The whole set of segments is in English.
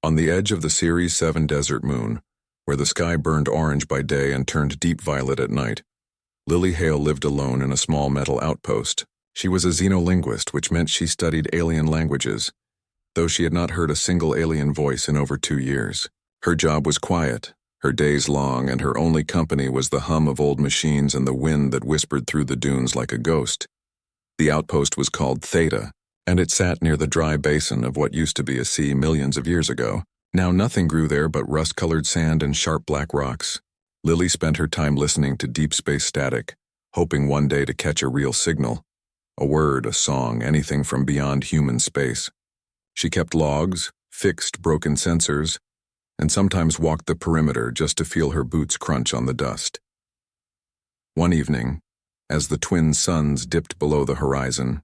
On the edge of the Series 7 desert moon, where the sky burned orange by day and turned deep violet at night, Lily Hale lived alone in a small metal outpost. She was a xenolinguist, which meant she studied alien languages, though she had not heard a single alien voice in over 2 years. Her job was quiet, her days long, and her only company was the hum of old machines and the wind that whispered through the dunes like a ghost. The outpost was called Theta, and it sat near the dry basin of what used to be a sea millions of years ago. Now nothing grew there but rust-colored sand and sharp black rocks. Lily spent her time listening to deep space static, hoping one day to catch a real signal. A word, a song, anything from beyond human space. She kept logs, fixed broken sensors, and sometimes walked the perimeter just to feel her boots crunch on the dust. One evening, as the twin suns dipped below the horizon,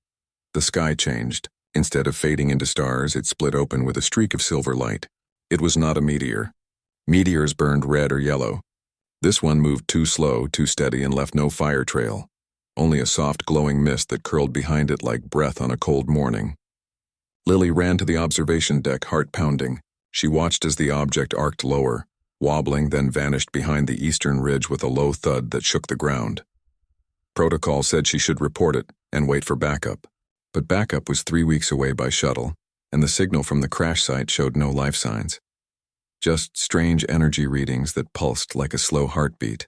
the sky changed. Instead of fading into stars, it split open with a streak of silver light. It was not a meteor. Meteors burned red or yellow. This one moved too slow, too steady, and left no fire trail, only a soft glowing mist that curled behind it like breath on a cold morning. Lily ran to the observation deck, heart pounding. She watched as the object arced lower, wobbling, then vanished behind the eastern ridge with a low thud that shook the ground. Protocol said she should report it and wait for backup. But backup was 3 weeks away by shuttle, and the signal from the crash site showed no life signs. Just strange energy readings that pulsed like a slow heartbeat.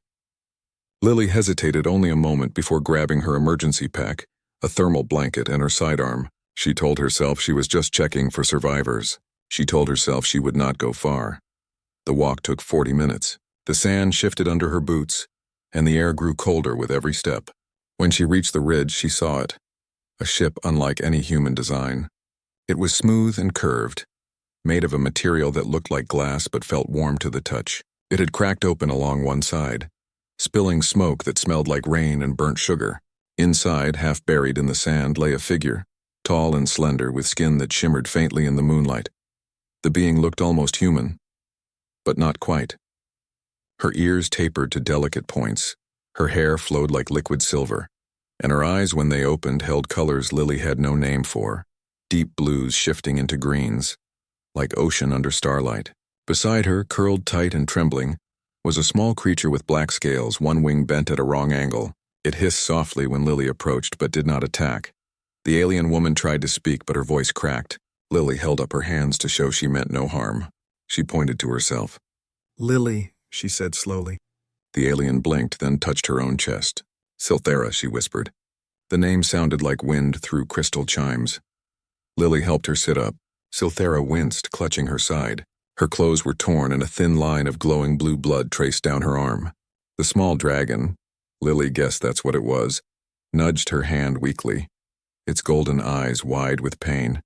Lily hesitated only a moment before grabbing her emergency pack, a thermal blanket, and her sidearm. She told herself she was just checking for survivors. She told herself she would not go far. The walk took 40 minutes. The sand shifted under her boots, and the air grew colder with every step. When she reached the ridge, she saw it. A ship unlike any human design. It was smooth and curved, made of a material that looked like glass but felt warm to the touch. It had cracked open along one side, spilling smoke that smelled like rain and burnt sugar. Inside, half buried in the sand, lay a figure, tall and slender, with skin that shimmered faintly in the moonlight. The being looked almost human, but not quite. Her ears tapered to delicate points, her hair flowed like liquid silver, and her eyes, when they opened, held colors Lily had no name for, deep blues shifting into greens, like ocean under starlight. Beside her, curled tight and trembling, was a small creature with black scales, one wing bent at a wrong angle. It hissed softly when Lily approached, but did not attack. The alien woman tried to speak, but her voice cracked. Lily held up her hands to show she meant no harm. She pointed to herself. "Lily," she said slowly. The alien blinked, then touched her own chest. "Silthera," she whispered. The name sounded like wind through crystal chimes. Lily helped her sit up. Silthera winced, clutching her side. Her clothes were torn and a thin line of glowing blue blood traced down her arm. The small dragon, Lily guessed that's what it was, nudged her hand weakly, its golden eyes wide with pain.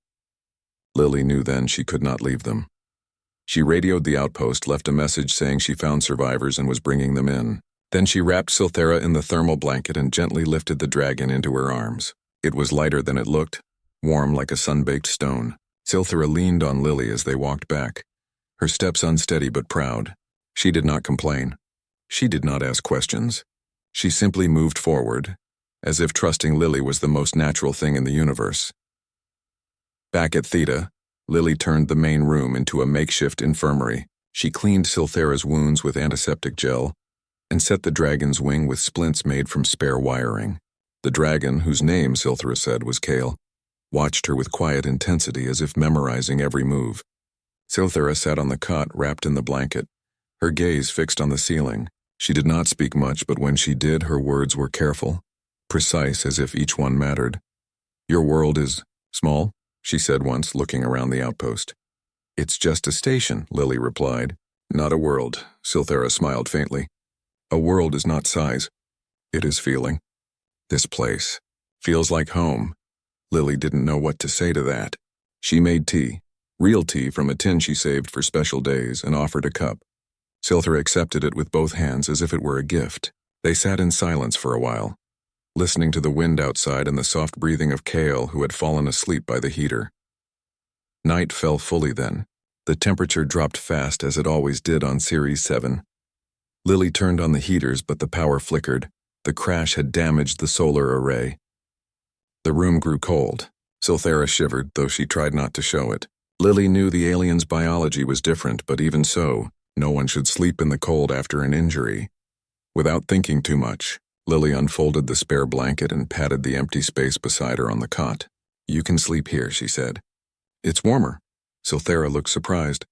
Lily knew then she could not leave them. She radioed the outpost, left a message saying she found survivors and was bringing them in. Then she wrapped Silthera in the thermal blanket and gently lifted the dragon into her arms. It was lighter than it looked, warm like a sun-baked stone. Silthera leaned on Lily as they walked back, her steps unsteady but proud. She did not complain. She did not ask questions. She simply moved forward, as if trusting Lily was the most natural thing in the universe. Back at Theta, Lily turned the main room into a makeshift infirmary. She cleaned Silthera's wounds with antiseptic gel and set the dragon's wing with splints made from spare wiring. The dragon, whose name Silthera said was Kale, watched her with quiet intensity as if memorizing every move. Silthera sat on the cot wrapped in the blanket, her gaze fixed on the ceiling. She did not speak much, but when she did, her words were careful, precise, as if each one mattered. "Your world is small?" she said once, looking around the outpost. "It's just a station," Lily replied. "Not a world," Silthera smiled faintly. "A world is not size. It is feeling. This place feels like home." Lily didn't know what to say to that. She made tea, real tea from a tin she saved for special days, and offered a cup. Silthera accepted it with both hands as if it were a gift. They sat in silence for a while, listening to the wind outside and the soft breathing of Kale, who had fallen asleep by the heater. Night fell fully then. The temperature dropped fast, as it always did on Series 7. Lily turned on the heaters, but the power flickered. The crash had damaged the solar array. The room grew cold. Silthera shivered, though she tried not to show it. Lily knew the alien's biology was different, but even so, no one should sleep in the cold after an injury. Without thinking too much, Lily unfolded the spare blanket and patted the empty space beside her on the cot. "You can sleep here," she said. "It's warmer." Silthera looked surprised.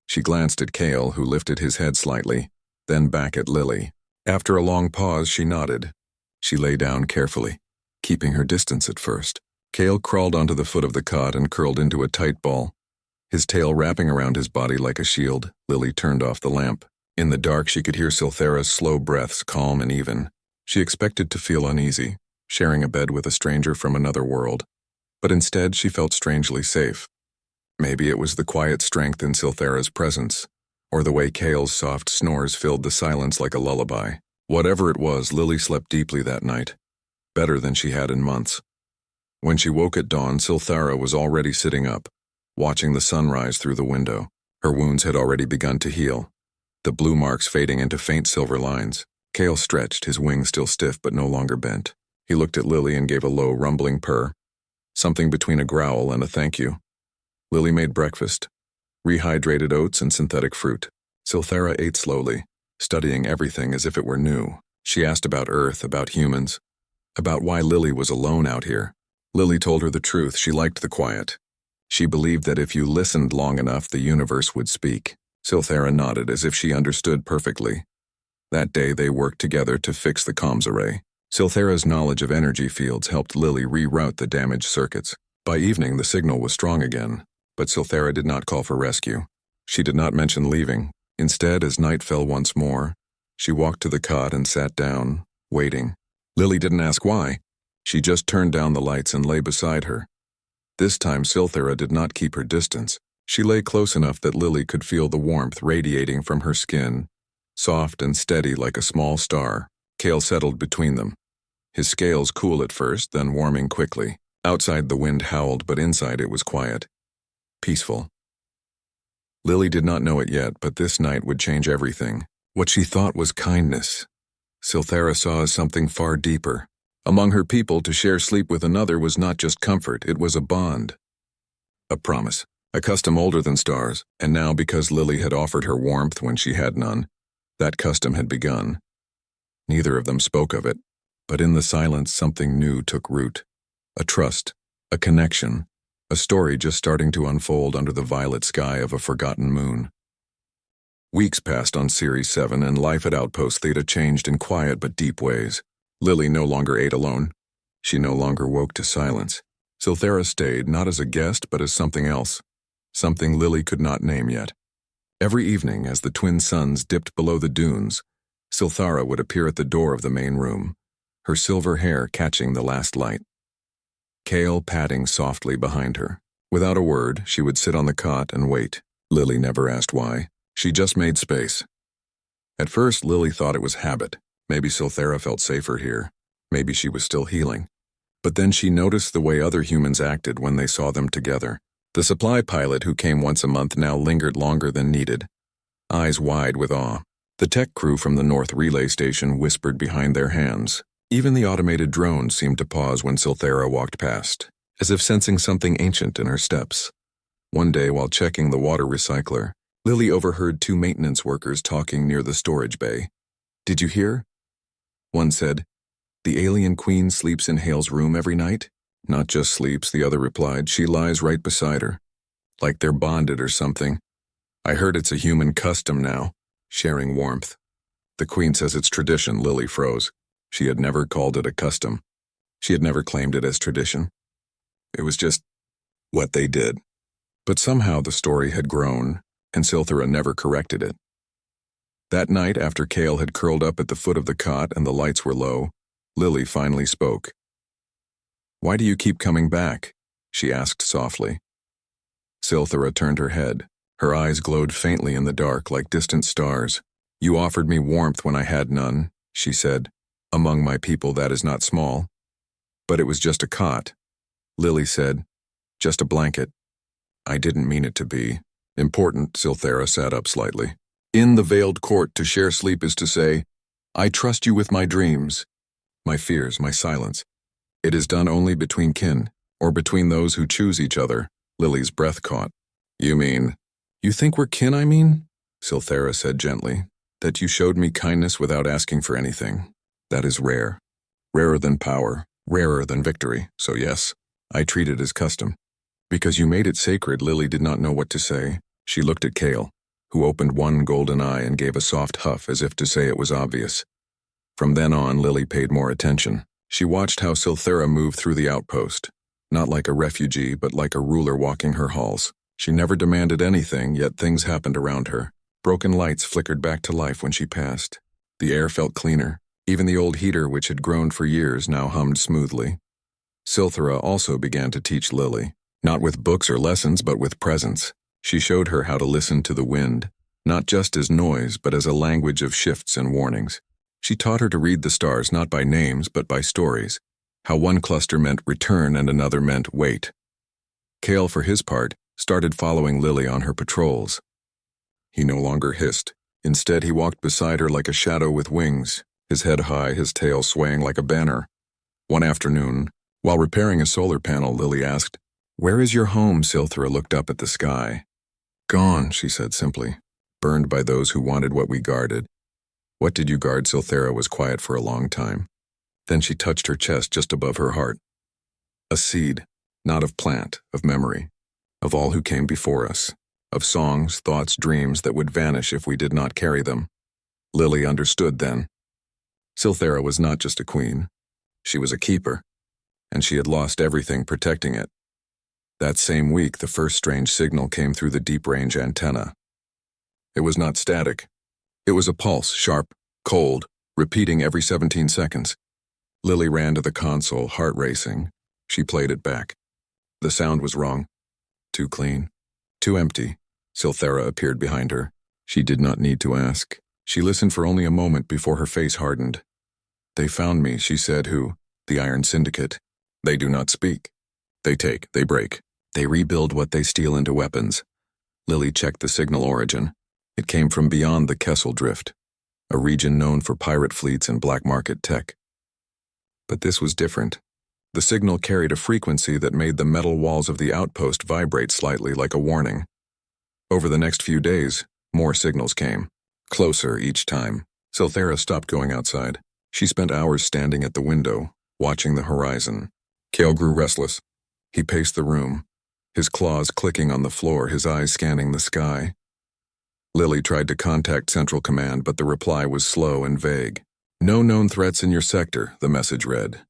She glanced at Kale, who lifted his head slightly, then back at Lily. After a long pause, she nodded. She lay down carefully, keeping her distance at first. Kale crawled onto the foot of the cot and curled into a tight ball, his tail wrapping around his body like a shield. Lily turned off the lamp. In the dark, she could hear Silthera's slow breaths, calm and even. She expected to feel uneasy, sharing a bed with a stranger from another world. But instead, she felt strangely safe. Maybe it was the quiet strength in Silthera's presence, or the way Kale's soft snores filled the silence like a lullaby. Whatever it was, Lily slept deeply that night, better than she had in months. When she woke at dawn, Silthera was already sitting up, watching the sunrise through the window. Her wounds had already begun to heal, the blue marks fading into faint silver lines. Kale stretched, his wings still stiff but no longer bent. He looked at Lily and gave a low, rumbling purr, something between a growl and a thank you. Lily made breakfast, rehydrated oats and synthetic fruit. Silthera ate slowly, studying everything as if it were new. She asked about Earth, about humans, about why Lily was alone out here. Lily told her the truth. She liked the quiet. She believed that if you listened long enough, the universe would speak. Silthera nodded as if she understood perfectly. That day they worked together to fix the comms array. Silthera's knowledge of energy fields helped Lily reroute the damaged circuits. By evening, the signal was strong again, but Silthera did not call for rescue. She did not mention leaving. Instead, as night fell once more, she walked to the cot and sat down, waiting. Lily didn't ask why. She just turned down the lights and lay beside her. This time, Silthera did not keep her distance. She lay close enough that Lily could feel the warmth radiating from her skin, soft and steady like a small star. Kale settled between them, his scales cool at first, then warming quickly. Outside the wind howled, but inside it was quiet, peaceful. Lily did not know it yet, but this night would change everything. What she thought was kindness, Silthera saw as something far deeper. Among her people, to share sleep with another was not just comfort, it was a bond. A promise, a custom older than stars, and now because Lily had offered her warmth when she had none, that custom had begun. Neither of them spoke of it, but in the silence something new took root. A trust, a connection, a story just starting to unfold under the violet sky of a forgotten moon. Weeks passed on Series 7 and life at Outpost Theta changed in quiet but deep ways. Lily no longer ate alone. She no longer woke to silence. Silthera stayed, not as a guest but as something else, something Lily could not name yet. Every evening, as the twin suns dipped below the dunes, Silthera would appear at the door of the main room, her silver hair catching the last light. Kale padding softly behind her. Without a word, she would sit on the cot and wait. Lily never asked why. She just made space. At first, Lily thought it was habit. Maybe Silthera felt safer here. Maybe she was still healing. But then she noticed the way other humans acted when they saw them together. The supply pilot, who came once a month, now lingered longer than needed, eyes wide with awe. The tech crew from the North Relay Station whispered behind their hands. Even the automated drones seemed to pause when Silthera walked past, as if sensing something ancient in her steps. One day, while checking the water recycler, Lily overheard two maintenance workers talking near the storage bay. "Did you hear?" One said, "The alien queen sleeps in Hale's room every night?" "Not just sleeps," the other replied. "She lies right beside her. Like they're bonded or something. I heard it's a human custom now, sharing warmth." "The queen says it's tradition." Lily froze. She had never called it a custom. She had never claimed it as tradition. It was just what they did. But somehow the story had grown, and Silthera never corrected it. That night, after Kale had curled up at the foot of the cot and the lights were low, Lily finally spoke. "Why do you keep coming back?" she asked softly. Silthera turned her head. Her eyes glowed faintly in the dark like distant stars. "You offered me warmth when I had none," she said. "Among my people, that is not small." "But it was just a cot," Lily said. "Just a blanket." "I didn't mean it to be." "Important." Silthera sat up slightly. "In the veiled court, to share sleep is to say, I trust you with my dreams, my fears, my silence. It is done only between kin, or between those who choose each other." Lily's breath caught. You mean, you think we're kin, I mean? Silthera said gently. That you showed me kindness without asking for anything. That is rare. Rarer than power, rarer than victory, so yes, I treat it as custom. Because you made it sacred, Lily did not know what to say. She looked at Kale, who opened one golden eye and gave a soft huff as if to say it was obvious. From then on, Lily paid more attention. She watched how Silthera moved through the outpost, not like a refugee, but like a ruler walking her halls. She never demanded anything, yet things happened around her. Broken lights flickered back to life when she passed. The air felt cleaner. Even the old heater, which had groaned for years, now hummed smoothly. Silthera also began to teach Lily, not with books or lessons, but with presence. She showed her how to listen to the wind, not just as noise, but as a language of shifts and warnings. She taught her to read the stars not by names, but by stories, how one cluster meant return and another meant wait. Kale, for his part, started following Lily on her patrols. He no longer hissed. Instead, he walked beside her like a shadow with wings, his head high, his tail swaying like a banner. One afternoon, while repairing a solar panel, Lily asked, "Where is your home?" Silthera looked up at the sky. "Gone," she said simply, "burned by those who wanted what we guarded." "What did you guard?" Silthera was quiet for a long time. Then she touched her chest just above her heart. "A seed, not of plant, of memory, of all who came before us, of songs, thoughts, dreams that would vanish if we did not carry them." Lily understood then. Silthera was not just a queen. She was a keeper, and she had lost everything protecting it. That same week, the first strange signal came through the deep-range antenna. It was not static. It was a pulse, sharp, cold, repeating every 17 seconds. Lily ran to the console, heart racing. She played it back. The sound was wrong. Too clean. Too empty. Silthera appeared behind her. She did not need to ask. She listened for only a moment before her face hardened. "They found me," she said. "Who?" "The Iron Syndicate. They do not speak. They take, they break. They rebuild what they steal into weapons." Lily checked the signal origin. It came from beyond the Kessel Drift, a region known for pirate fleets and black market tech. But this was different. The signal carried a frequency that made the metal walls of the outpost vibrate slightly like a warning. Over the next few days, more signals came, closer each time. Silthera stopped going outside. She spent hours standing at the window, watching the horizon. Kale grew restless. He paced the room, his claws clicking on the floor, his eyes scanning the sky. Lily tried to contact Central Command, but the reply was slow and vague. "No known threats in your sector," the message read.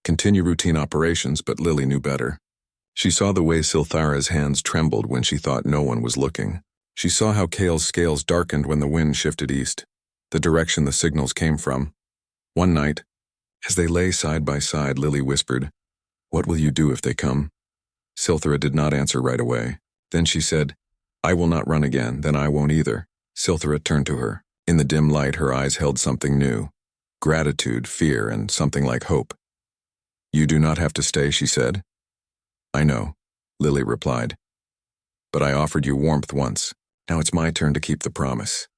Continue routine operations, but Lily knew better. She saw the way Silthera's hands trembled when she thought no one was looking. She saw how Kale's scales darkened when the wind shifted east, the direction the signals came from. One night, as they lay side by side, Lily whispered, "What will you do if they come?" Silthera did not answer right away. Then she said, "I will not run again, then I won't either." Silthera turned to her. In the dim light, her eyes held something new. Gratitude, fear, and something like hope. "You do not have to stay," she said. "I know," Lily replied. "But I offered you warmth once. Now it's my turn to keep the promise."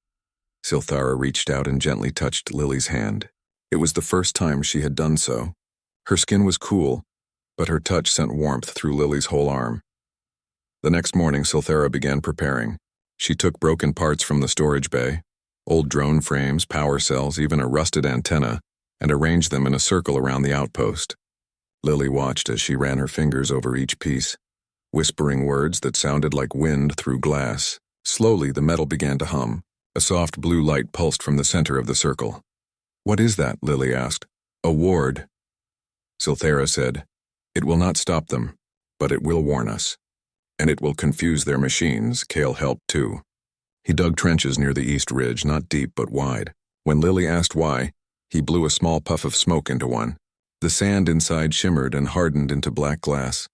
Silthera reached out and gently touched Lily's hand. It was the first time she had done so. Her skin was cool, but her touch sent warmth through Lily's whole arm. The next morning, Silthera began preparing. She took broken parts from the storage bay, old drone frames, power cells, even a rusted antenna, and arranged them in a circle around the outpost. Lily watched as she ran her fingers over each piece, whispering words that sounded like wind through glass. Slowly, the metal began to hum. A soft blue light pulsed from the center of the circle. "What is that?" Lily asked. "A ward." Silthera said, "It will not stop them, but it will warn us. And it will confuse their machines." Kale helped too. He dug trenches near the east ridge, not deep but wide. When Lily asked why, he blew a small puff of smoke into one. The sand inside shimmered and hardened into black glass.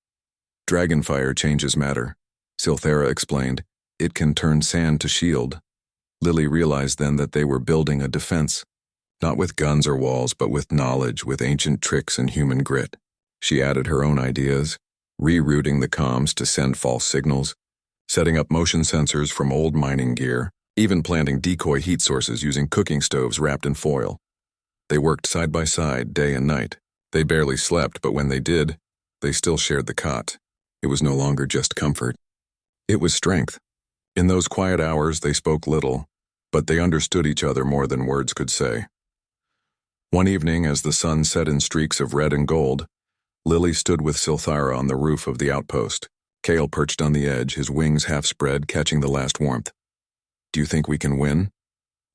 "Dragonfire changes matter," Silthera explained. "It can turn sand to shield." Lily realized then that they were building a defense, not with guns or walls, but with knowledge, with ancient tricks and human grit. She added her own ideas, rerouting the comms to send false signals, setting up motion sensors from old mining gear, even planting decoy heat sources using cooking stoves wrapped in foil. They worked side by side, day and night. They barely slept, but when they did, they still shared the cot. It was no longer just comfort. It was strength. In those quiet hours, they spoke little, but they understood each other more than words could say. One evening, as the sun set in streaks of red and gold, Lily stood with Silthara on the roof of the outpost. Kale perched on the edge, his wings half spread, catching the last warmth. "Do you think we can win?"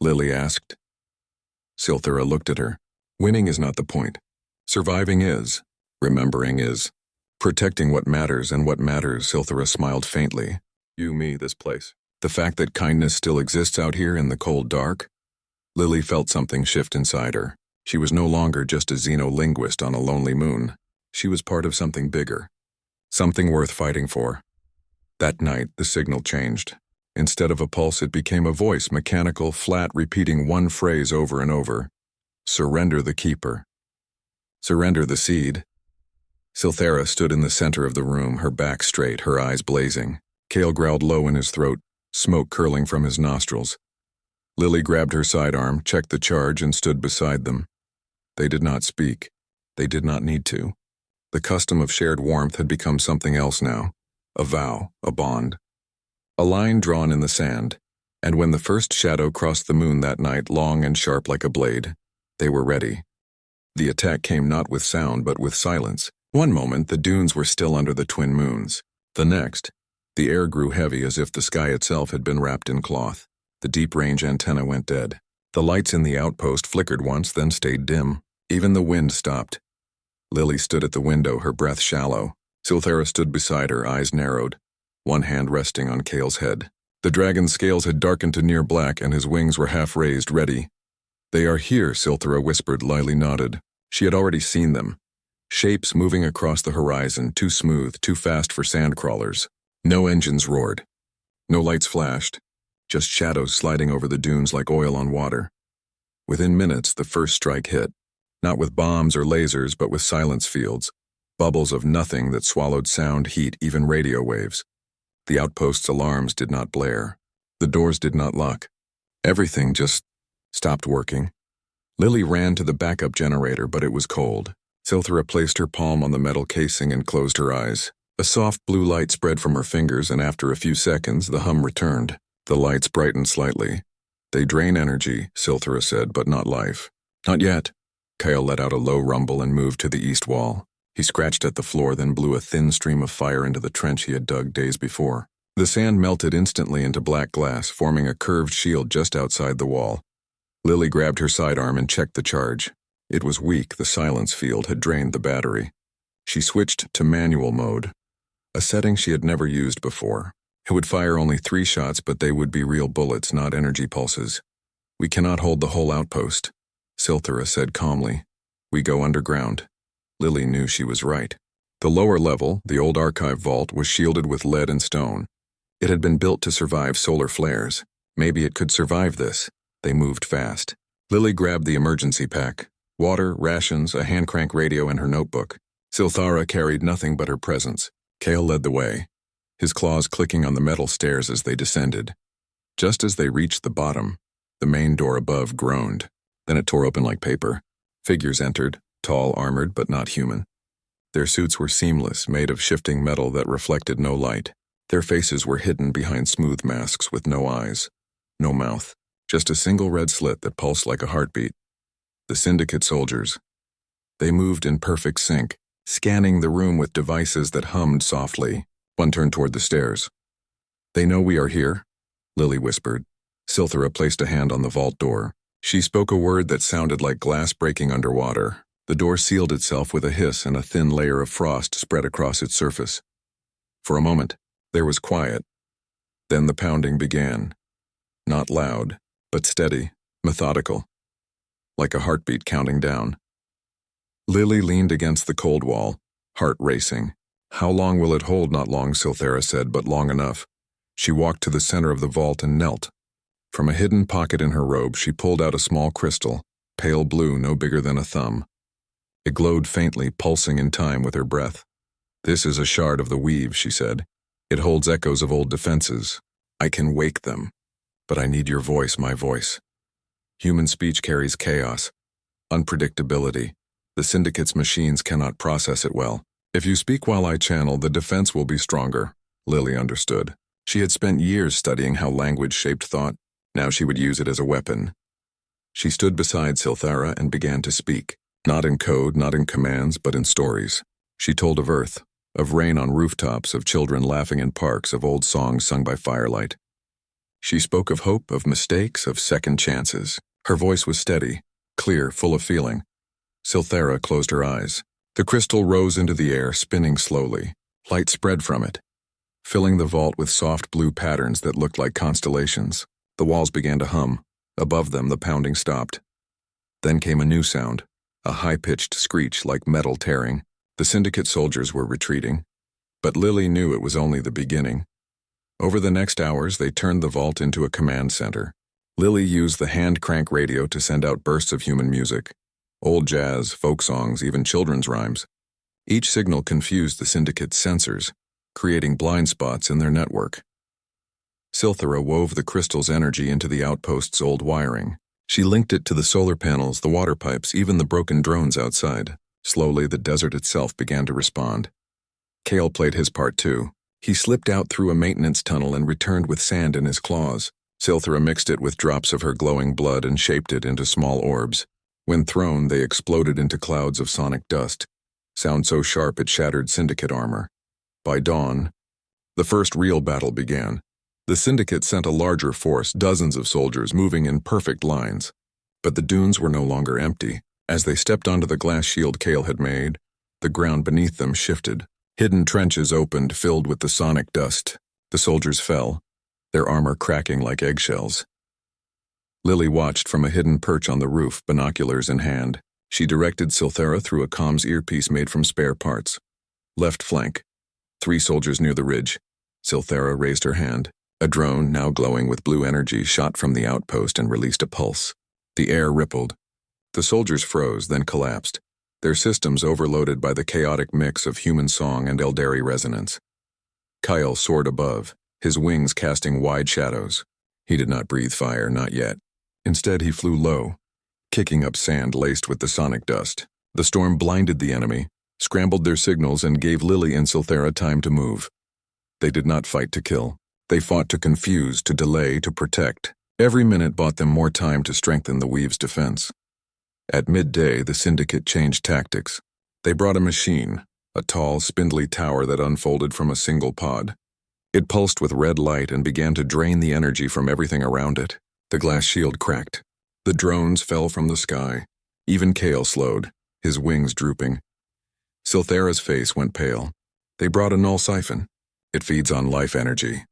Lily asked. Silthara looked at her. "Winning is not the point. Surviving is. Remembering is. Protecting what matters, and what matters," Silthara smiled faintly. "You, me, this place. The fact that kindness still exists out here in the cold dark." Lily felt something shift inside her. She was no longer just a xenolinguist on a lonely moon. She was part of something bigger. Something worth fighting for. That night, the signal changed. Instead of a pulse, it became a voice, mechanical, flat, repeating one phrase over and over. "Surrender the keeper. Surrender the seed." Silthara stood in the center of the room, her back straight, her eyes blazing. Kale growled low in his throat, smoke curling from his nostrils. Lily grabbed her sidearm, checked the charge, and stood beside them. They did not speak. They did not need to. The custom of shared warmth had become something else now. A vow, a bond. A line drawn in the sand, and when the first shadow crossed the moon that night, long and sharp like a blade, they were ready. The attack came not with sound but with silence. One moment, the dunes were still under the twin moons. The next, the air grew heavy as if the sky itself had been wrapped in cloth. The deep-range antenna went dead. The lights in the outpost flickered once, then stayed dim. Even the wind stopped. Lily stood at the window, her breath shallow. Silthara stood beside her, eyes narrowed, one hand resting on Kale's head. The dragon's scales had darkened to near black, and his wings were half raised, ready. "They are here," Silthara whispered. Lily nodded. She had already seen them. Shapes moving across the horizon, too smooth, too fast for sand crawlers. No engines roared. No lights flashed. Just shadows sliding over the dunes like oil on water. Within minutes, the first strike hit. Not with bombs or lasers, but with silence fields. Bubbles of nothing that swallowed sound, heat, even radio waves. The outpost's alarms did not blare. The doors did not lock. Everything just stopped working. Lily ran to the backup generator, but it was cold. Silthara placed her palm on the metal casing and closed her eyes. A soft blue light spread from her fingers, and after a few seconds, the hum returned. The lights brightened slightly. "They drain energy," Silthara said, "but not life." "Not yet." Kyle let out a low rumble and moved to the east wall. He scratched at the floor, then blew a thin stream of fire into the trench he had dug days before. The sand melted instantly into black glass, forming a curved shield just outside the wall. Lily grabbed her sidearm and checked the charge. It was weak. The silence field had drained the battery. She switched to manual mode, a setting she had never used before. It would fire only 3 shots, but they would be real bullets, not energy pulses. "We cannot hold the whole outpost," Silthara said calmly. "We go underground." Lily knew she was right. The lower level, the old archive vault, was shielded with lead and stone. It had been built to survive solar flares. Maybe it could survive this. They moved fast. Lily grabbed the emergency pack. Water, rations, a hand-crank radio, and her notebook. Silthara carried nothing but her presence. Kale led the way, his claws clicking on the metal stairs as they descended. Just as they reached the bottom, the main door above groaned. Then it tore open like paper. Figures entered, tall, armored, but not human. Their suits were seamless, made of shifting metal that reflected no light. Their faces were hidden behind smooth masks with no eyes, no mouth, just a single red slit that pulsed like a heartbeat. The Syndicate soldiers. They moved in perfect sync, scanning the room with devices that hummed softly. One turned toward the stairs. "They know we are here," Lily whispered. Silthara placed a hand on the vault door. She spoke a word that sounded like glass breaking underwater. The door sealed itself with a hiss, and a thin layer of frost spread across its surface. For a moment, there was quiet. Then the pounding began. Not loud, but steady, methodical, like a heartbeat counting down. Lily leaned against the cold wall, heart racing. "How long will it hold?" "Not long," Silthara said, "but long enough." She walked to the center of the vault and knelt. From a hidden pocket in her robe, she pulled out a small crystal, pale blue, no bigger than a thumb. It glowed faintly, pulsing in time with her breath. "This is a shard of the weave," she said. "It holds echoes of old defenses. I can wake them. But I need your voice, my voice." Human speech carries chaos, unpredictability. The Syndicate's machines cannot process it well. "If you speak while I channel, the defense will be stronger," Lily understood. She had spent years studying how language shaped thought. Now she would use it as a weapon. She stood beside Silthara and began to speak, not in code, not in commands, but in stories. She told of Earth, of rain on rooftops, of children laughing in parks, of old songs sung by firelight. She spoke of hope, of mistakes, of second chances. Her voice was steady, clear, full of feeling. Silthara closed her eyes. The crystal rose into the air, spinning slowly. Light spread from it, filling the vault with soft blue patterns that looked like constellations. The walls began to hum. Above them, the pounding stopped. Then came a new sound, a high-pitched screech like metal tearing. The syndicate soldiers were retreating, but Lily knew it was only the beginning. Over the next hours, they turned the vault into a command center. Lily used the hand-crank radio to send out bursts of human music. Old jazz, folk songs, even children's rhymes. Each signal confused the syndicate's sensors, creating blind spots in their network. Silthara wove the crystal's energy into the outpost's old wiring. She linked it to the solar panels, the water pipes, even the broken drones outside. Slowly, the desert itself began to respond. Kale played his part too. He slipped out through a maintenance tunnel and returned with sand in his claws. Silthara mixed it with drops of her glowing blood and shaped it into small orbs. When thrown, they exploded into clouds of sonic dust, sound so sharp it shattered syndicate armor. By dawn, the first real battle began. The syndicate sent a larger force, dozens of soldiers moving in perfect lines. But the dunes were no longer empty. As they stepped onto the glass shield Kale had made, the ground beneath them shifted. Hidden trenches opened, filled with the sonic dust. The soldiers fell, their armor cracking like eggshells. Lily watched from a hidden perch on the roof, binoculars in hand. She directed Silthara through a comms earpiece made from spare parts. Left flank. 3 soldiers near the ridge. Silthara raised her hand. A drone, now glowing with blue energy, shot from the outpost and released a pulse. The air rippled. The soldiers froze, then collapsed, their systems overloaded by the chaotic mix of human song and Eldari resonance. Kyle soared above, his wings casting wide shadows. He did not breathe fire, not yet. Instead, he flew low, kicking up sand laced with the sonic dust. The storm blinded the enemy, scrambled their signals, and gave Lily and Silthara time to move. They did not fight to kill. They fought to confuse, to delay, to protect. Every minute bought them more time to strengthen the Weave's defense. At midday, the syndicate changed tactics. They brought a machine, a tall, spindly tower that unfolded from a single pod. It pulsed with red light and began to drain the energy from everything around it. The glass shield cracked. The drones fell from the sky. Even Kale slowed, his wings drooping. Silthara's face went pale. They brought a null siphon. It feeds on life energy.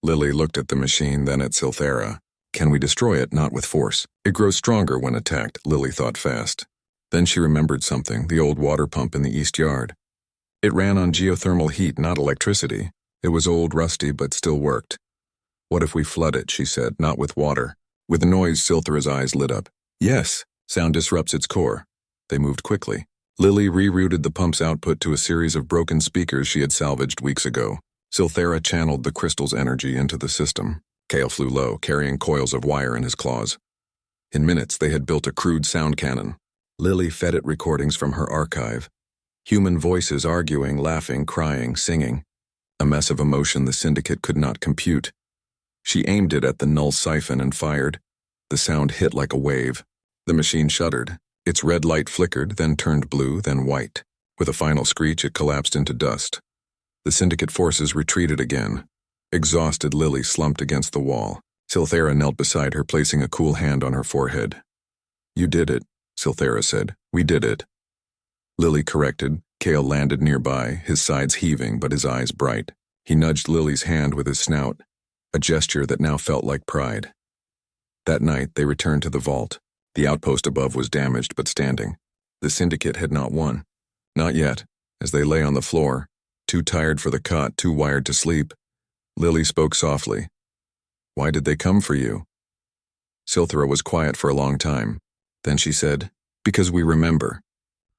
Lily looked at the machine, then at Silthara. Can we destroy it? Not with force. It grows stronger when attacked, Lily thought fast. Then she remembered something, the old water pump in the east yard. It ran on geothermal heat, not electricity. It was old, rusty, but still worked. What if we flood it, she said, not with water. With a noise, Silthara's eyes lit up. Yes, sound disrupts its core. They moved quickly. Lily rerouted the pump's output to a series of broken speakers she had salvaged weeks ago. Silthara channeled the crystal's energy into the system. Kale flew low, carrying coils of wire in his claws. In minutes, they had built a crude sound cannon. Lily fed it recordings from her archive. Human voices arguing, laughing, crying, singing. A mess of emotion the syndicate could not compute. She aimed it at the null siphon and fired. The sound hit like a wave. The machine shuddered. Its red light flickered, then turned blue, then white. With a final screech, it collapsed into dust. The syndicate forces retreated again. Exhausted, Lily slumped against the wall. Silthara knelt beside her, placing a cool hand on her forehead. You did it, Silthara said. We did it. Lily corrected. Kale landed nearby, his sides heaving but his eyes bright. He nudged Lily's hand with his snout, a gesture that now felt like pride. That night, they returned to the vault. The outpost above was damaged but standing. The syndicate had not won. Not yet. As they lay on the floor, too tired for the cot, too wired to sleep, Lily spoke softly. Why did they come for you? Silthara was quiet for a long time. Then she said, because we remember.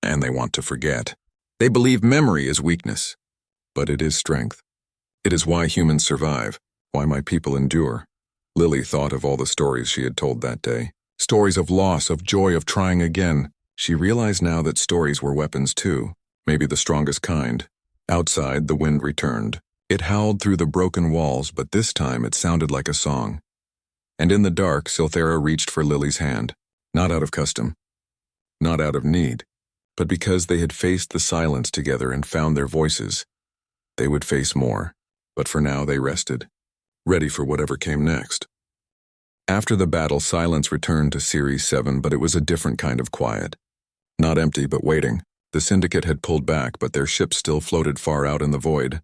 And they want to forget. They believe memory is weakness. But it is strength. It is why humans survive, why my people endure. Lily thought of all the stories she had told that day. Stories of loss, of joy, of trying again. She realized now that stories were weapons too, maybe the strongest kind. Outside, the wind returned. It howled through the broken walls, but this time it sounded like a song. And in the dark, Silthera reached for Lily's hand, not out of custom, not out of need, but because they had faced the silence together and found their voices. They would face more, but for now they rested, ready for whatever came next. After the battle, silence returned to Series 7, but it was a different kind of quiet. Not empty, but waiting. The Syndicate had pulled back, but their ship still floated far out in the void.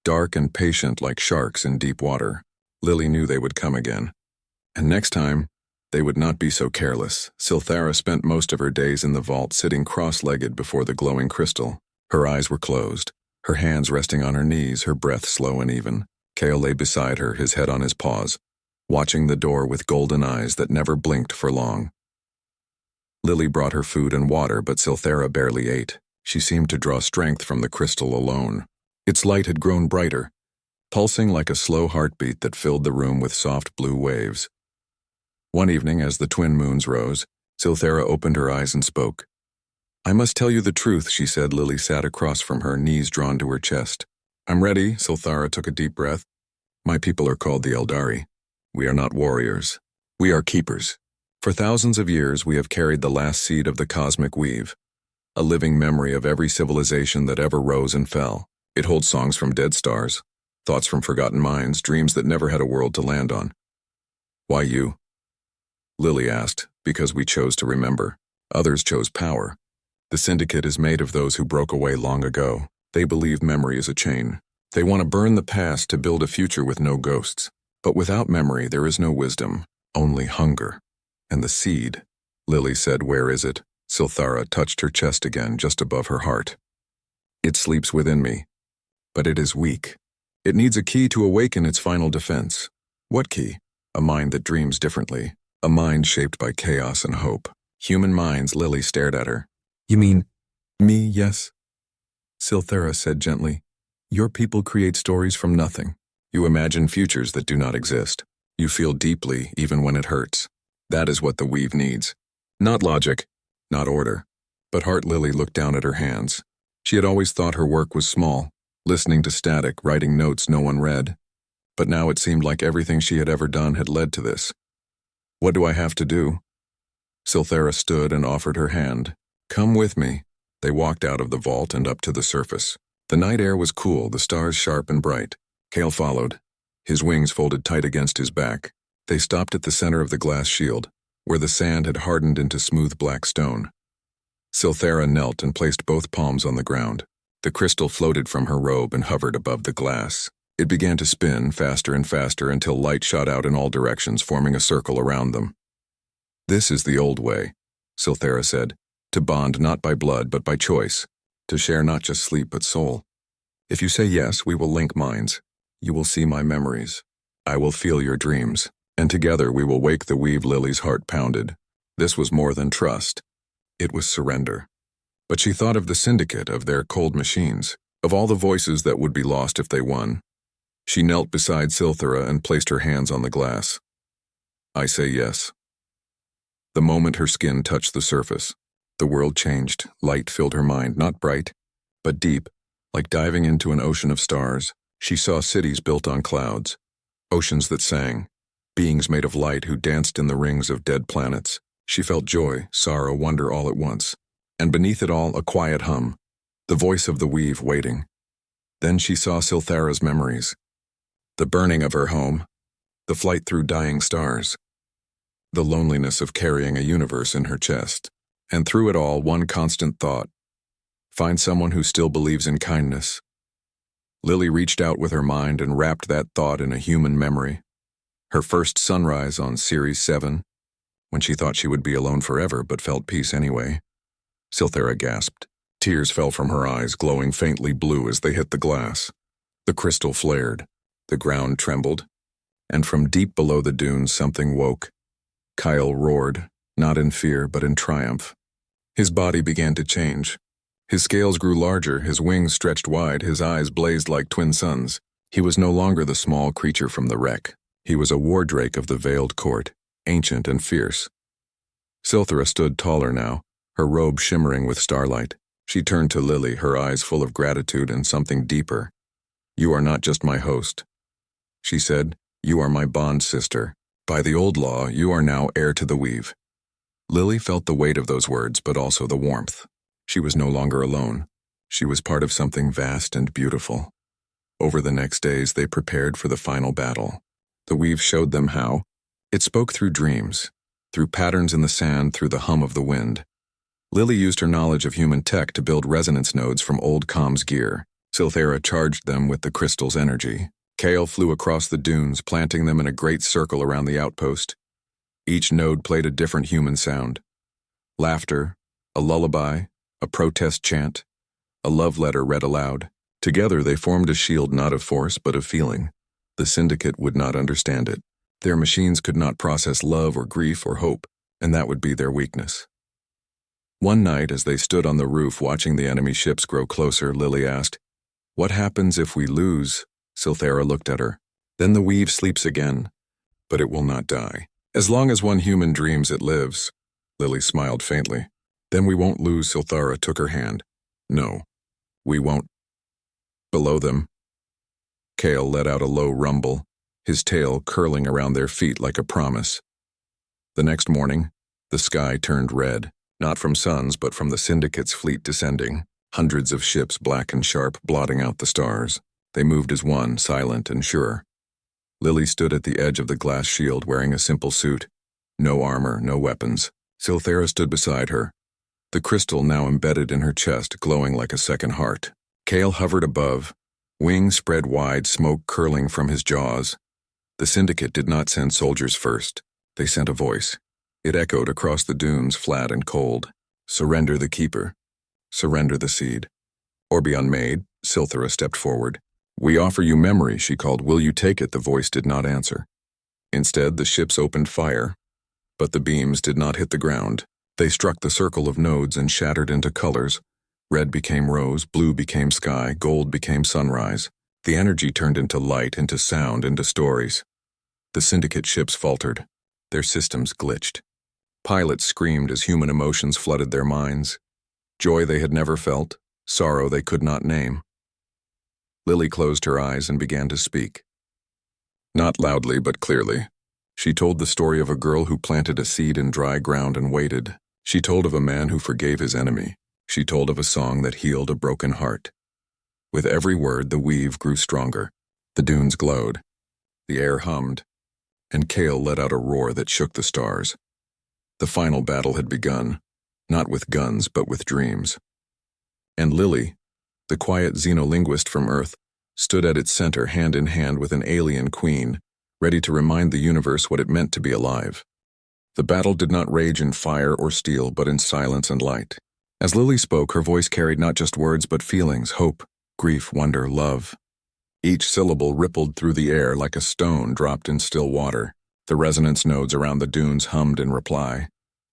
Dark and patient like sharks in deep water, Lily knew they would come again. And next time, they would not be so careless. Silthera spent most of her days in the vault, sitting cross-legged before the glowing crystal. Her eyes were closed, her hands resting on her knees, her breath slow and even. Kale lay beside her, his head on his paws, watching the door with golden eyes that never blinked for long. Lily brought her food and water, but Silthera barely ate. She seemed to draw strength from the crystal alone. Its light had grown brighter, pulsing like a slow heartbeat that filled the room with soft blue waves. One evening, as the twin moons rose, Silthera opened her eyes and spoke. "I must tell you the truth," she said. Lily sat across from her, knees drawn to her chest. "I'm ready." Silthera took a deep breath. "My people are called the Eldari. We are not warriors. We are keepers. For thousands of years, we have carried the last seed of the cosmic weave, a living memory of every civilization that ever rose and fell. It holds songs from dead stars, thoughts from forgotten minds, dreams that never had a world to land on." "Why you?" Lily asked. "Because we chose to remember. Others chose power. The Syndicate is made of those who broke away long ago. They believe memory is a chain. They want to burn the past to build a future with no ghosts. But without memory, there is no wisdom, only hunger. And the seed," Lily said. "Where is it?" Silthera touched her chest again, just above her heart. "It sleeps within me, but it is weak. It needs a key to awaken its final defense." "What key?" "A mind that dreams differently. A mind shaped by chaos and hope. Human minds." Lily stared at her. "You mean me?" "Yes," Silthera said gently. "Your people create stories from nothing. You imagine futures that do not exist. You feel deeply, even when it hurts. That is what the weave needs. Not logic, not order, but heart." Lily looked down at her hands. She had always thought her work was small, listening to static, writing notes no one read. But now it seemed like everything she had ever done had led to this. "What do I have to do?" Silthera stood and offered her hand. "Come with me." They walked out of the vault and up to the surface. The night air was cool, the stars sharp and bright. Kale followed, his wings folded tight against his back. They stopped at the center of the glass shield, where the sand had hardened into smooth black stone. Silthera knelt and placed both palms on the ground. The crystal floated from her robe and hovered above the glass. It began to spin faster and faster until light shot out in all directions, forming a circle around them. "This is the old way," Silthera said. "To bond not by blood but by choice. To share not just sleep but soul. If you say yes, we will link minds. You will see my memories. I will feel your dreams. And together we will wake the weave." Lily's heart pounded. This was more than trust. It was surrender. But she thought of the Syndicate, of their cold machines, of all the voices that would be lost if they won. She knelt beside Silthera and placed her hands on the glass. "I say yes." The moment her skin touched the surface, the world changed. Light filled her mind, not bright, but deep, like diving into an ocean of stars. She saw cities built on clouds, oceans that sang, beings made of light who danced in the rings of dead planets. She felt joy, sorrow, wonder all at once, and beneath it all a quiet hum, the voice of the weave waiting. Then she saw Silthera's memories, the burning of her home, the flight through dying stars, the loneliness of carrying a universe in her chest, and through it all one constant thought: find someone who still believes in kindness. Lily reached out with her mind and wrapped that thought in a human memory. Her first sunrise on Series 7, when she thought she would be alone forever but felt peace anyway. Silthera gasped. Tears fell from her eyes, glowing faintly blue as they hit the glass. The crystal flared, the ground trembled, and from deep below the dunes something woke. Kyle roared, not in fear but in triumph. His body began to change. His scales grew larger, his wings stretched wide, his eyes blazed like twin suns. He was no longer the small creature from the wreck. He was a war drake of the veiled court, ancient and fierce. Silthera stood taller now, her robe shimmering with starlight. She turned to Lily, her eyes full of gratitude and something deeper. "You are not just my host," she said. "You are my bond sister. By the old law, you are now heir to the weave." Lily felt the weight of those words, but also the warmth. She was no longer alone. She was part of something vast and beautiful. Over the next days, they prepared for the final battle. The weave showed them how. It spoke through dreams, through patterns in the sand, through the hum of the wind. Lily used her knowledge of human tech to build resonance nodes from old comms gear. Silthera charged them with the crystal's energy. Kale flew across the dunes, planting them in a great circle around the outpost. Each node played a different human sound. Laughter, a lullaby, a protest chant, a love letter read aloud. Together they formed a shield not of force but of feeling. The Syndicate would not understand it. Their machines could not process love or grief or hope, and that would be their weakness. One night, as they stood on the roof watching the enemy ships grow closer, Lily asked, "What happens if we lose?" Silthera looked at her. "Then the weave sleeps again, but it will not die. As long as one human dreams, it lives." Lily smiled faintly. "Then we won't lose." Silthera took her hand. "No, we won't." Below them, Kale let out a low rumble, his tail curling around their feet like a promise. The next morning, the sky turned red, not from suns but from the Syndicate's fleet descending, hundreds of ships black and sharp blotting out the stars. They moved as one, silent and sure. Lily stood at the edge of the glass shield wearing a simple suit. No armor, no weapons. Silthera stood beside her, the crystal now embedded in her chest, glowing like a second heart. Kale hovered above, wings spread wide, smoke curling from his jaws. The Syndicate did not send soldiers first. They sent a voice. It echoed across the dunes, flat and cold. "Surrender the keeper. Surrender the seed." "Or be unmade." Silthera stepped forward. "We offer you memory," she called. "Will you take it?" The voice did not answer. Instead, the ships opened fire, but the beams did not hit the ground. They struck the circle of nodes and shattered into colors. Red became rose, blue became sky, gold became sunrise. The energy turned into light, into sound, into stories. The Syndicate ships faltered. Their systems glitched. Pilots screamed as human emotions flooded their minds. Joy they had never felt, sorrow they could not name. Lily closed her eyes and began to speak. Not loudly, but clearly. She told the story of a girl who planted a seed in dry ground and waited. She told of a man who forgave his enemy. She told of a song that healed a broken heart. With every word, the weave grew stronger. The dunes glowed. The air hummed. And Kale let out a roar that shook the stars. The final battle had begun, not with guns, but with dreams. And Lily, the quiet xenolinguist from Earth, stood at its center hand in hand with an alien queen, ready to remind the universe what it meant to be alive. The battle did not rage in fire or steel, but in silence and light. As Lily spoke, her voice carried not just words, but feelings, hope, grief, wonder, love. Each syllable rippled through the air like a stone dropped in still water. The resonance nodes around the dunes hummed in reply,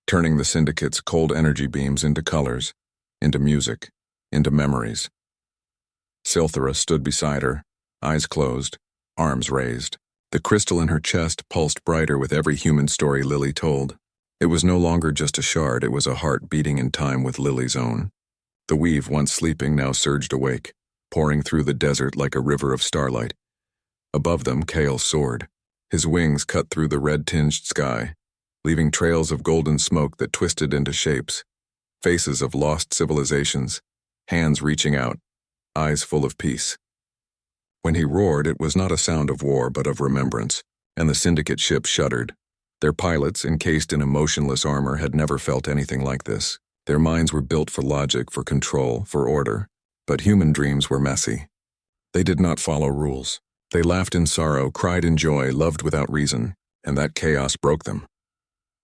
turning the Syndicate's cold energy beams into colors, into music, into memories. Silthera stood beside her, eyes closed, arms raised. The crystal in her chest pulsed brighter with every human story Lily told. It was no longer just a shard, it was a heart beating in time with Lily's own. The weave, once sleeping, now surged awake, pouring through the desert like a river of starlight. Above them, Kale soared. His wings cut through the red-tinged sky, leaving trails of golden smoke that twisted into shapes, faces of lost civilizations, hands reaching out, eyes full of peace. When he roared, it was not a sound of war but of remembrance, and the Syndicate ship shuddered. Their pilots, encased in emotionless armor, had never felt anything like this. Their minds were built for logic, for control, for order, but human dreams were messy. They did not follow rules. They laughed in sorrow, cried in joy, loved without reason, and that chaos broke them.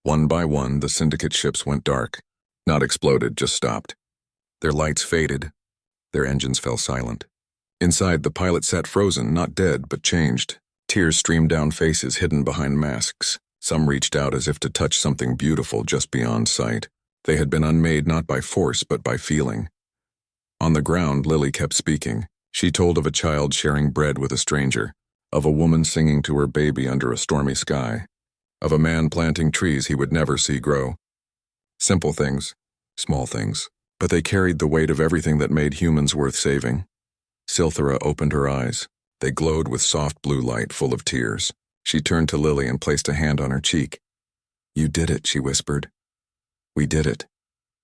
One by one, the Syndicate ships went dark. Not exploded, just stopped. Their lights faded. Their engines fell silent. Inside, the pilot sat frozen, not dead, but changed. Tears streamed down faces hidden behind masks. Some reached out as if to touch something beautiful just beyond sight. They had been unmade not by force, but by feeling. On the ground, Lily kept speaking. She told of a child sharing bread with a stranger, of a woman singing to her baby under a stormy sky, of a man planting trees he would never see grow. Simple things, small things, but they carried the weight of everything that made humans worth saving. Silthera opened her eyes. They glowed with soft blue light full of tears. She turned to Lily and placed a hand on her cheek. "You did it," she whispered. "We did it,"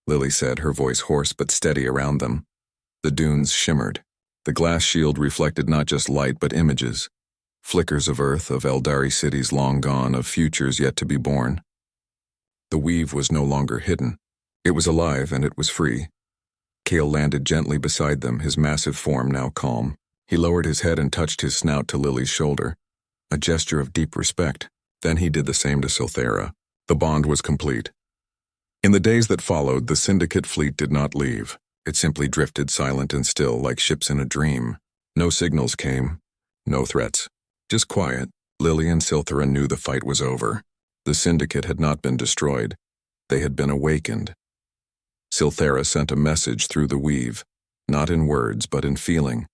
Lily said, her voice hoarse but steady around them. The dunes shimmered. The glass shield reflected not just light but images. Flickers of Earth, of Eldari cities long gone, of futures yet to be born. The weave was no longer hidden. It was alive and it was free. Kale landed gently beside them, his massive form now calm. He lowered his head and touched his snout to Lily's shoulder, a gesture of deep respect. Then he did the same to Silthera. The bond was complete. In the days that followed, the Syndicate fleet did not leave. It simply drifted silent and still, like ships in a dream. No signals came, no threats. Just quiet. Lily and Silthera knew the fight was over. The Syndicate had not been destroyed. They had been awakened. Silthera sent a message through the weave, not in words but in feeling.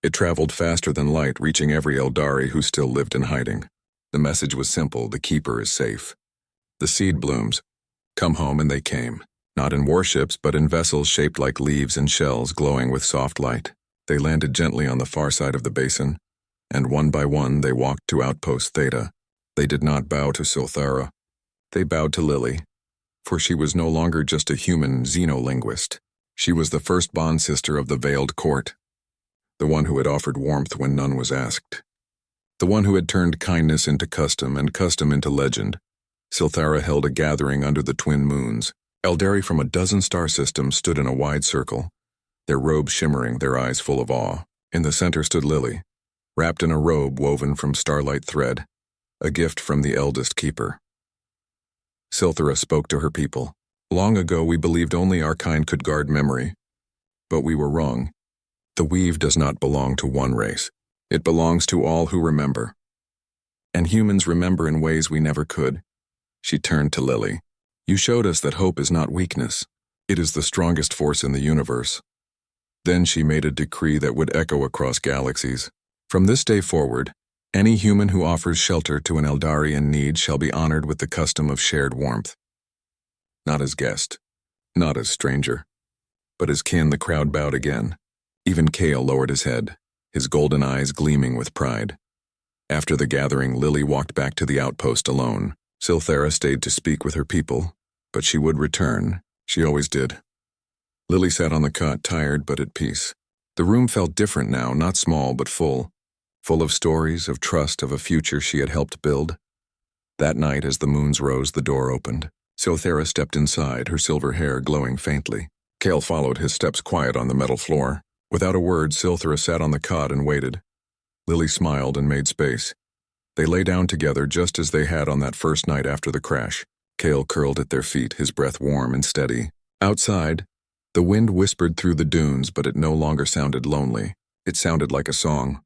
It traveled faster than light, reaching every Eldari who still lived in hiding. The message was simple: the Keeper is safe. The seed blooms. Come home, and they came. Not in warships, but in vessels shaped like leaves and shells glowing with soft light. They landed gently on the far side of the basin, and one by one they walked to Outpost Theta. They did not bow to Silthera. They bowed to Lily, for she was no longer just a human xenolinguist. She was the first bond sister of the Veiled Court, the one who had offered warmth when none was asked, the one who had turned kindness into custom and custom into legend. Silthera held a gathering under the twin moons. Eldari from a dozen star systems stood in a wide circle, their robes shimmering, their eyes full of awe. In the center stood Lily, wrapped in a robe woven from starlight thread, a gift from the eldest keeper. Silthera spoke to her people. Long ago we believed only our kind could guard memory, but we were wrong. The weave does not belong to one race. It belongs to all who remember. And humans remember in ways we never could. She turned to Lily. You showed us that hope is not weakness. It is the strongest force in the universe. Then she made a decree that would echo across galaxies. From this day forward, any human who offers shelter to an Eldari in need shall be honored with the custom of shared warmth. Not as guest, not as stranger, but as kin. The crowd bowed again. Even Kale lowered his head, his golden eyes gleaming with pride. After the gathering, Lily walked back to the outpost alone. Silthera stayed to speak with her people, but she would return. She always did. Lily sat on the cot, tired but at peace. The room felt different now, not small but full of stories, of trust, of a future she had helped build. That night, as the moons rose, the door opened. Silthera stepped inside, her silver hair glowing faintly. Kale followed, his steps quiet on the metal floor. Without a word, Silthera sat on the cot and waited. Lily smiled and made space. They lay down together just as they had on that first night after the crash. Kale curled at their feet, his breath warm and steady. Outside, the wind whispered through the dunes, but it no longer sounded lonely. It sounded like a song.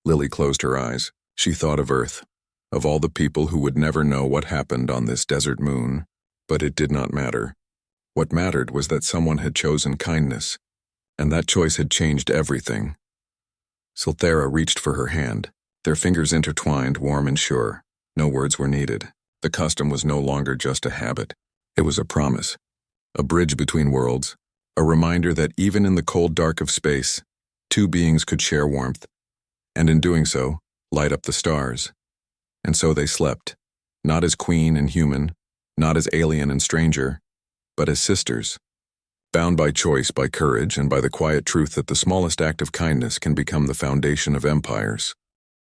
Lily closed her eyes. She thought of Earth, of all the people who would never know what happened on this desert moon. But it did not matter. What mattered was that someone had chosen kindness, and that choice had changed everything. Silthera reached for her hand. Their fingers intertwined, warm and sure. No words were needed. The custom was no longer just a habit. It was a promise, a bridge between worlds, a reminder that even in the cold dark of space, two beings could share warmth, and in doing so, light up the stars. And so they slept, not as queen and human, not as alien and stranger, but as sisters, bound by choice, by courage, and by the quiet truth that the smallest act of kindness can become the foundation of empires.